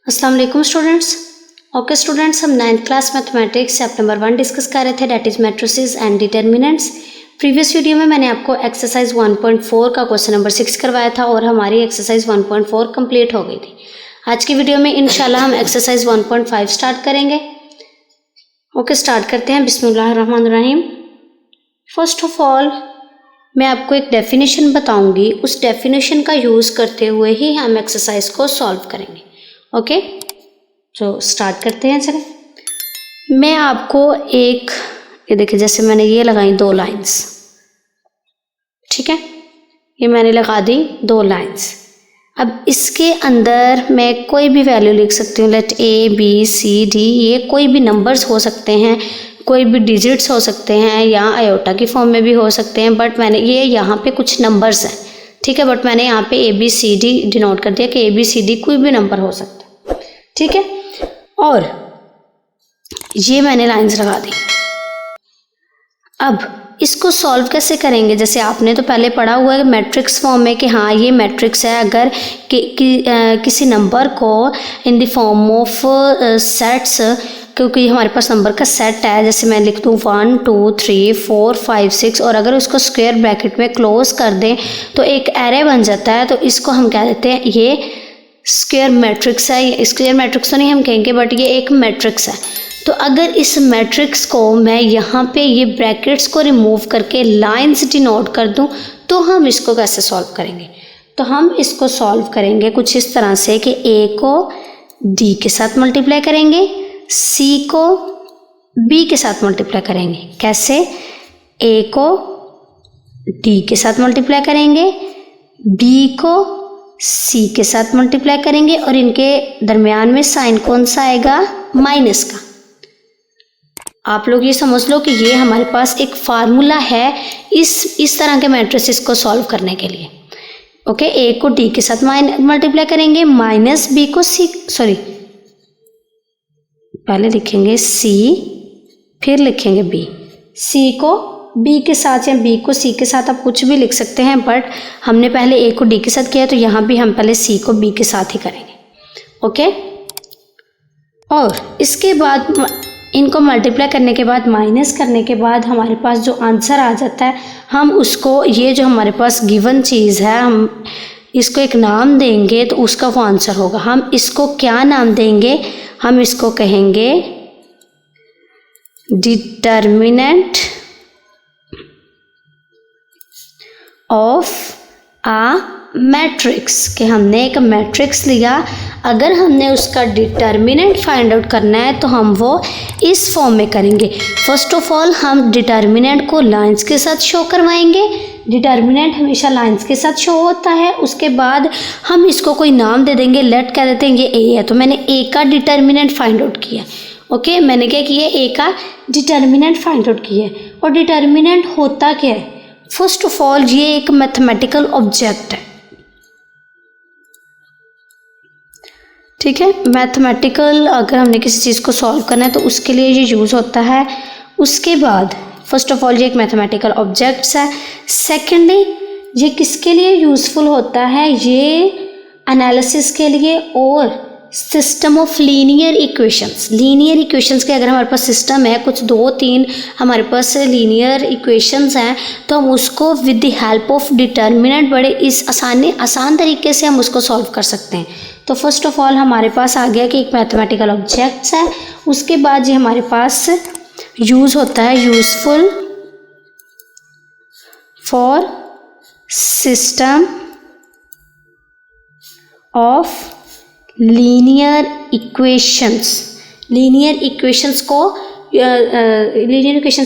अस्सलाम वालेकुम students. Okay students, हम 9th class mathematics chapter number 1 discuss कर रहे थे, that is matrices and determinants. Previous video में मैंने आपको एक्सरसाइज 1.4 का क्वेश्चन नंबर 6 करवाया था और हमारी एक्सरसाइज 1.4 कंप्लीट हो गई थी। आज की वीडियो में इंशाल्लाह हम एक्सरसाइज 1.5 स्टार्ट करेंगे। ओके, स्टार्ट करते हैं। बिस्मिल्लाहिर्रहमानिर्रहीम। फर्स्ट ऑफ ऑल मैं आपको एक डेफिनेशन बताऊंगी, उस डेफिनेशन का यूज़ करते हुए ही हम एक्सरसाइज को सॉल्व करेंगे। ओके, तो स्टार्ट करते हैं। चलें, मैं आपको ये देखिए, जैसे मैंने ये लगाई 2 लाइंस, ठीक है, ये मैंने लगा दी 2 लाइंस। अब इसके अंदर मैं कोई भी वैल्यू लिख सकती हूँ, लेट ABCD, ये कोई भी नंबर्स हो सकते हैं, कोई भी डिजिट्स हो सकते हैं या आयोटा की फॉर्म में भी हो सकते हैं, बट मैंने ये यहाँ पे कुछ नंबर्स हैं, ठीक है, बट मैंने यहाँ पे ABCD डिनोट कर दिया कि ABCD कोई भी नंबर हो सकता है, ठीक है। और ये मैंने लाइंस लगा दी। अब इसको सॉल्व कैसे करेंगे? जैसे आपने तो पहले पढ़ा हुआ है मैट्रिक्स फॉर्म में कि हाँ ये मैट्रिक्स है। अगर किसी नंबर को in the form of sets, क्योंकि हमारे पास नंबर का सेट है, जैसे मैं लिख दूँ 1 2 3 4 5 6, और अगर उसको स्क्वायर ब्रैकेट में क्लोज कर दें तो एक एरे बन जाता है। तो इसको हम कह देते हैं ये स्क्वायर मैट्रिक्स है। स्क्वायर मैट्रिक्स तो नहीं हम कहेंगे, बट ये एक मैट्रिक्स है। तो अगर इस मैट्रिक्स को मैं यहाँ पे ये ब्रैकेट्स को रिमूव करके लाइंस डिनोट कर दूँ तो हम इसको कैसे सॉल्व करेंगे? तो हम इसको सॉल्व करेंगे कुछ इस तरह से कि A को D के साथ मल्टीप्लाई करेंगे, C को B के साथ मल्टीप्लाई करेंगे। कैसे? A को D के साथ मल्टीप्लाई करेंगे, B को C के साथ मल्टीप्लाई करेंगे, और इनके दरमियान में साइन कौन सा आएगा? माइनस का। आप लोग ये समझ लो कि ये हमारे पास एक फार्मूला है इस तरह के मैट्रिसेस को सॉल्व करने के लिए। ओके, A को D के साथ मल्टीप्लाई करेंगे, माइनस B को पहले लिखेंगे C, फिर लिखेंगे B। C को B के साथ या B को C के साथ आप कुछ भी लिख सकते हैं, बट हमने पहले A को D के साथ किया तो यहाँ भी हम पहले C को B के साथ ही करेंगे। ओके, और इसके बाद इनको मल्टीप्लाई करने के बाद, माइनस करने के बाद हमारे पास जो आंसर आ जाता है, हम उसको, ये जो हमारे पास गिवन चीज़ है, हम इसको एक नाम देंगे तो उसका वो आंसर होगा। हम इसको क्या नाम देंगे? हम इसको कहेंगे डिटर्मिनेंट ऑफ आ मैट्रिक्स, कि हमने एक मैट्रिक्स लिया, अगर हमने उसका डिटर्मिनेंट फाइंड आउट करना है तो हम वो इस फॉर्म में करेंगे। फर्स्ट ऑफ ऑल हम डिटर्मिनेंट को लाइंस के साथ शो करवाएंगे। डिटर्मिनेंट हमेशा लाइंस के साथ शो होता है। उसके बाद हम इसको कोई नाम दे देंगे, लेट कह देते हैं ये A है, तो मैंने A का डिटर्मिनेंट फाइंड आउट किया। ओके, मैंने क्या किया? A का डिटर्मिनेंट फाइंड आउट किया। और डिटर्मिनेंट होता क्या है? फर्स्ट ऑफ ऑल ये एक मैथमेटिकल ऑब्जेक्ट है, ठीक है। मैथमेटिकल, अगर हमने किसी चीज़ को सॉल्व करना है तो उसके लिए ये यूज़ होता है। उसके बाद फर्स्ट ऑफ ऑल ये एक मैथमेटिकल ऑब्जेक्ट्स है। सेकेंडली ये किसके लिए यूज़फुल होता है? ये एनालिसिस के लिए और system of linear equations. Linear equations के अगर हमारे पास सिस्टम है, कुछ 2-3 हमारे पास लीनियर इक्वेशंस हैं, तो हम उसको with the help of determinant बड़े आसान तरीके से हम उसको सॉल्व कर सकते हैं। तो फर्स्ट ऑफ ऑल हमारे पास आ गया कि एक मैथमेटिकल ऑब्जेक्ट्स है। उसके बाद ये हमारे पास यूज़ होता है, useful for system of linear equations. Linear equations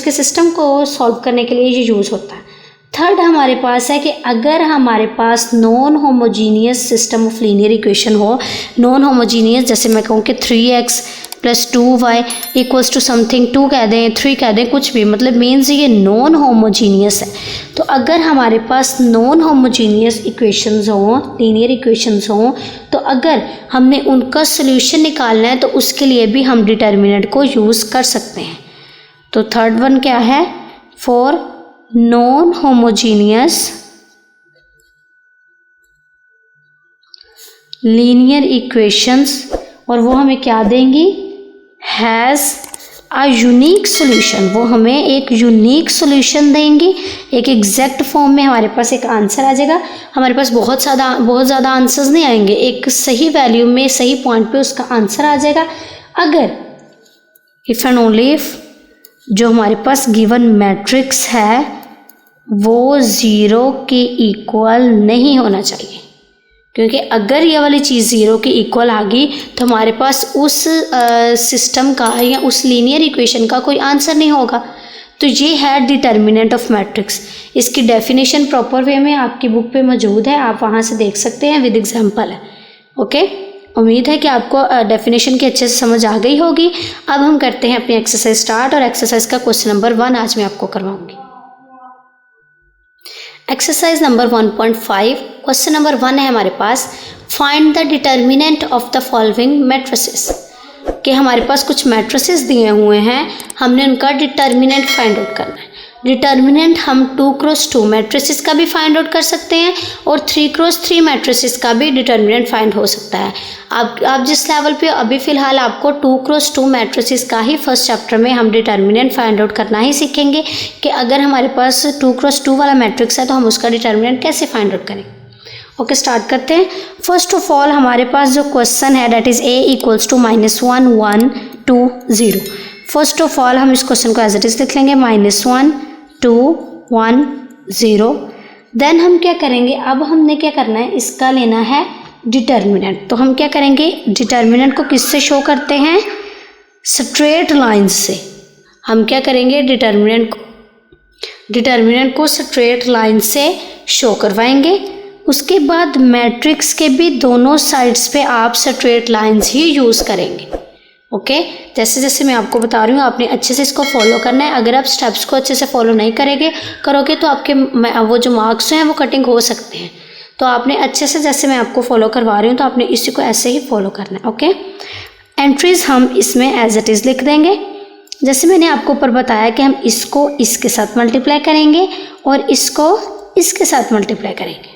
के सिस्टम को सॉल्व करने के लिए ये यूज़ होता है। थर्ड हमारे पास है कि अगर हमारे पास non homogeneous system of linear equation हो, नॉन होमोजीनियस, जैसे मैं कहूँ कि 3x + 2y = समथिंग 2 कह दें, 3 कह दें, कुछ भी, मतलब मीन्स ये नॉन होमोजीनियस है। तो अगर हमारे पास नॉन होमोजीनियस इक्वेशंस हों, लीनियर इक्वेशंस हों, तो अगर हमने उनका सोल्यूशन निकालना है तो उसके लिए भी हम डिटर्मिनेंट को यूज़ कर सकते हैं। तो थर्ड वन क्या है? For non homogeneous linear equations और वो हमें क्या देंगी, हैज़ अ यूनिक सोल्यूशन, वो हमें एक यूनिक सोल्यूशन देंगी, एक एग्जैक्ट फॉर्म में हमारे पास एक आंसर आ जाएगा। हमारे पास बहुत ज़्यादा आंसर्स नहीं आएंगे, एक सही वैल्यू में सही पॉइंट पे उसका आंसर आ जाएगा अगर इफ़ एंड ओनली इफ जो हमारे पास गिवन मैट्रिक्स है वो ज़ीरो के इक्वल नहीं होना चाहिए, क्योंकि अगर ये वाली चीज़ ज़ीरो के इक्वल आ गई तो हमारे पास उस सिस्टम का या उस लीनियर इक्वेशन का कोई आंसर नहीं होगा। तो ये है डिटर्मिनेंट ऑफ मैट्रिक्स। इसकी डेफिनेशन प्रॉपर वे में आपकी बुक पे मौजूद है, आप वहाँ से देख सकते हैं, विद एग्जांपल है। ओके, उम्मीद है कि आपको डेफिनेशन की अच्छे से समझ आ गई होगी। अब हम करते हैं अपनी एक्सरसाइज स्टार्ट, और एक्सरसाइज का क्वेश्चन नंबर 1 आज मैं आपको करवाऊंगी। एक्सरसाइज नंबर 1.5 क्वेश्चन नंबर 1 है हमारे पास, find the determinant of the following matrices. कि हमारे पास कुछ मैट्रिसेस दिए हुए हैं, हमने उनका डिटर्मिनेंट फाइंड आउट करना है। डिटर्मिनेंट हम 2x2 मैट्रिसेस का भी फाइंड आउट कर सकते हैं और 3x3 मैट्रिसेस का भी डिटर्मिनेंट फाइंड हो सकता है। आप जिस लेवल पे अभी फ़िलहाल आपको 2x2 मैट्रिसेस का ही फर्स्ट चैप्टर में हम डिटर्मिनेंट फाइंड आउट करना ही सीखेंगे कि अगर हमारे पास 2x2 वाला मैट्रिक्स है तो हम उसका डिटर्मिनेंट कैसे फाइंड आउट करें। ओके, स्टार्ट करते हैं। फर्स्ट ऑफ ऑल हमारे पास जो क्वेश्चन है that is a = -1 1 2 0। First of all हम इस क्वेश्चन को एज इट इज़ लिख लेंगे, -1 2 1 0। देन हम क्या करेंगे, अब हमने क्या करना है, इसका लेना है डिटर्मिनेंट। तो हम क्या करेंगे, डिटर्मिनेंट को किससे शो करते हैं, स्ट्रेट लाइन से। हम क्या करेंगे, डिटर्मिनेंट को स्ट्रेट लाइन से शो करवाएंगे। उसके बाद मैट्रिक्स के भी दोनों साइड्स पे आप स्ट्रेट लाइंस ही यूज़ करेंगे। ओके, जैसे जैसे मैं आपको बता रही हूँ आपने अच्छे से इसको फॉलो करना है। अगर आप स्टेप्स को अच्छे से फॉलो नहीं करोगे तो आपके वो जो मार्क्स हैं वो कटिंग हो सकते हैं। तो आपने अच्छे से, जैसे मैं आपको फॉलो करवा रही हूँ, तो आपने इसी को ऐसे ही फॉलो करना है। ओके, एंट्रीज हम इसमें एज इट इज़ लिख देंगे। जैसे मैंने आपको ऊपर बताया कि हम इसको इसके साथ मल्टीप्लाई करेंगे और इसको इसके साथ मल्टीप्लाई करेंगे।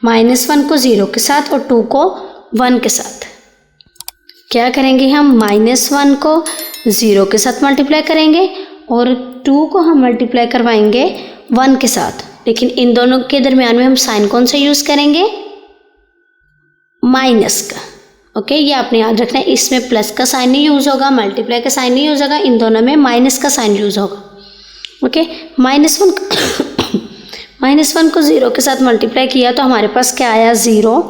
-1 को 0 के साथ और 2 को 1 के साथ। क्या करेंगे, हम -1 को 0 के साथ मल्टीप्लाई करेंगे और 2 को हम मल्टीप्लाई करवाएंगे 1 के साथ। लेकिन इन दोनों के दरमियान में हम साइन कौन सा यूज़ करेंगे, माइनस का। ओके, ये आपने याद रखना है, इसमें प्लस का साइन नहीं यूज़ होगा, मल्टीप्लाई का साइन नहीं यूज़ होगा, इन दोनों में माइनस का साइन यूज़ होगा। ओके, -1 को 0 के साथ मल्टीप्लाई किया तो हमारे पास क्या आया, 0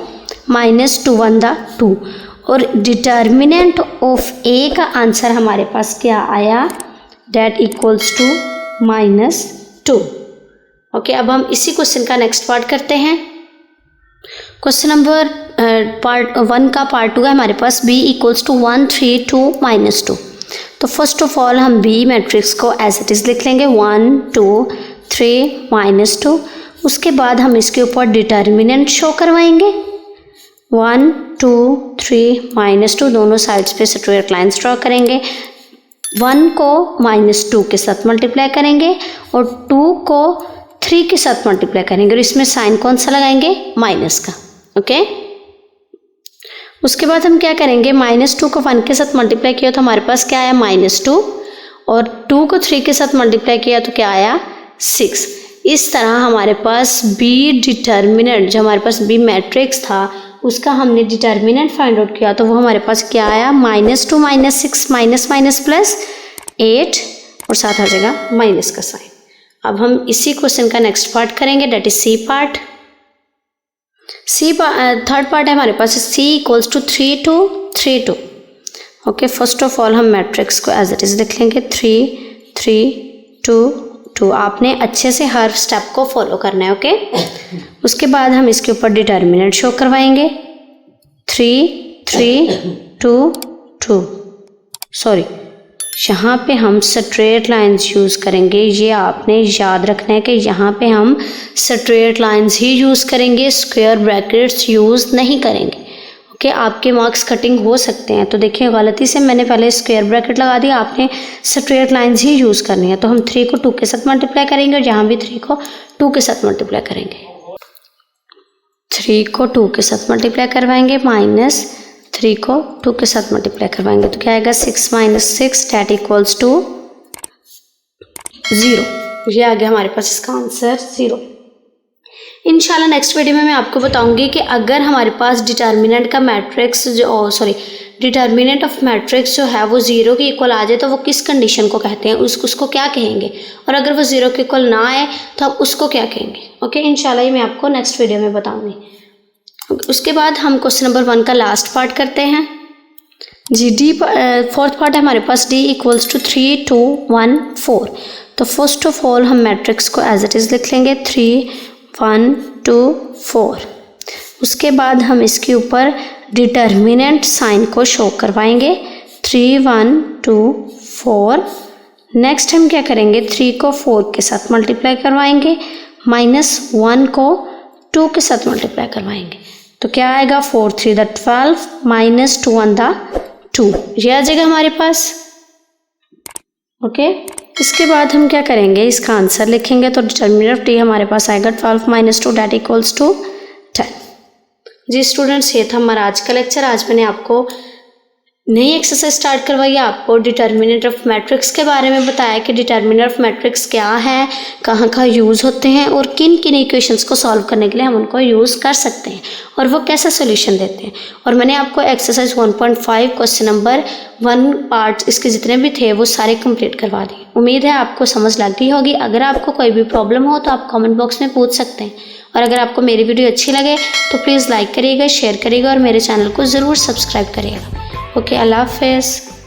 -2 1 2। और डिटर्मिनेंट ऑफ a का आंसर हमारे पास क्या आया, डेट इक्वल्स टू -2। ओके, अब हम इसी क्वेश्चन का नेक्स्ट पार्ट करते हैं। क्वेश्चन नंबर पार्ट 1 का पार्ट 2 है हमारे पास, b = 1 3 2 -2। तो फर्स्ट ऑफ ऑल हम b मैट्रिक्स को एज इट इज़ लिख लेंगे, 1 2 3 -2। उसके बाद हम इसके ऊपर डिटर्मिनेंट शो करवाएंगे, 1 2 3 -2, दोनों साइड्स पे स्ट्रेट लाइन्स ड्रॉ करेंगे। 1 को -2 के साथ मल्टीप्लाई करेंगे और 2 को 3 के साथ मल्टीप्लाई करेंगे और इसमें साइन कौन सा लगाएंगे, माइनस का। ओके, उसके बाद हम क्या करेंगे, -2 को 1 के साथ मल्टीप्लाई किया तो हमारे पास क्या आया, -2, और 2 को 3 के साथ मल्टीप्लाई किया तो क्या आया, 6। इस तरह हमारे पास बी डिटर्मिनेंट, जो हमारे पास बी मैट्रिक्स था उसका हमने डिटर्मिनेंट फाइंड आउट किया तो वो हमारे पास क्या आया, -2 -6 माइनस प्लस 8 और साथ आ जाएगा माइनस का साइन। अब हम इसी क्वेश्चन का नेक्स्ट पार्ट करेंगे, that is C part. Third part है हमारे पास, c = 3 2 3 2। Okay, first of all हम मैट्रिक्स को एज इट इज़ लिख लेंगे, 3 3 2 2। आपने अच्छे से हर स्टेप को फॉलो करना है। ओके, उसके बाद हम इसके ऊपर डिटर्मिनेंट शो करवाएंगे, 3 3 2 2। सॉरी, यहाँ पे हम स्ट्रेट लाइंस यूज़ करेंगे। ये आपने याद रखना है कि यहाँ पे हम स्ट्रेट लाइंस ही यूज़ करेंगे, स्क्वायर ब्रैकेट्स यूज़ नहीं करेंगे। ओके, आपके मार्क्स कटिंग हो सकते हैं। तो देखिए, गलती से मैंने पहले स्क्वायर ब्रैकेट लगा दिया, आपने स्ट्रेट लाइंस ही यूज़ करनी है। तो हम 3 को 2 के साथ मल्टीप्लाई करेंगे और यहाँ भी 3 को 2 के साथ मल्टीप्लाई करेंगे। 3 को 2 के साथ मल्टीप्लाई करवाएंगे, 3 को 2 के साथ मल्टीप्लाई करवाएंगे तो क्या आएगा 6 - 6 दैट इक्वल्स टू 0। ये आ गया हमारे पास इसका आंसर 0। इंशाल्लाह नेक्स्ट वीडियो में मैं आपको बताऊंगी कि अगर हमारे पास डिटर्मिनेंट का मैट्रिक्स डिटर्मिनेंट ऑफ मैट्रिक्स जो है वो 0 के इक्वल आ जाए तो वो किस कंडीशन को कहते हैं, उसको क्या कहेंगे, और अगर वो 0 के इक्वल ना आए तो आप उसको क्या कहेंगे। ओके, इंशाल्लाह ये मैं आपको नेक्स्ट वीडियो में बताऊंगी। उसके बाद हम क्वेश्चन नंबर 1 का लास्ट पार्ट करते हैं जी। डी फोर्थ पार्ट है हमारे पास D इक्वल्स टू 3 2 1 4। तो फर्स्ट ऑफ ऑल हम मैट्रिक्स को एज इट इज़ लिख लेंगे 3 1 2 4। उसके बाद हम इसके ऊपर डिटर्मिनेंट साइन को शो करवाएंगे 3 1 2 4। नेक्स्ट हम क्या करेंगे 3 को 4 के साथ मल्टीप्लाई करवाएंगे, -1 को 2 के साथ मल्टीप्लाई करवाएंगे तो क्या आएगा 4 3 12 -2 1 2। ये आ जाएगा हमारे पास। ओके, इसके बाद हम क्या करेंगे इसका आंसर लिखेंगे तो डिटर्मिनेंट ऑफ D हमारे पास आएगा 12 - 2 दैट इक्वल्स टू 10। जी स्टूडेंट्स, ये था हमारा आज का लेक्चर। आज मैंने आपको नई एक्सरसाइज स्टार्ट करवाई है, आपको डिटर्मिनेंट ऑफ मैट्रिक्स के बारे में बताया कि डिटर्मिनेंट ऑफ मैट्रिक्स क्या है, कहाँ कहाँ यूज़ होते हैं और किन किन इक्वेशंस को सॉल्व करने के लिए हम उनको यूज़ कर सकते हैं और वो कैसा सोल्यूशन देते हैं। और मैंने आपको एक्सरसाइज 1.5 क्वेश्चन नंबर 1 पार्ट्स इसके जितने भी थे वो सारे कंप्लीट करवा दिए। उम्मीद है आपको समझ लग गई होगी। अगर आपको कोई भी प्रॉब्लम हो तो आप कमेंट बॉक्स में पूछ सकते हैं। और अगर आपको मेरी वीडियो अच्छी लगे तो प्लीज़ लाइक करिएगा, शेयर करिएगा और मेरे चैनल को ज़रूर सब्सक्राइब करिएगा। ओके, अल्लाह हाफ़िज़।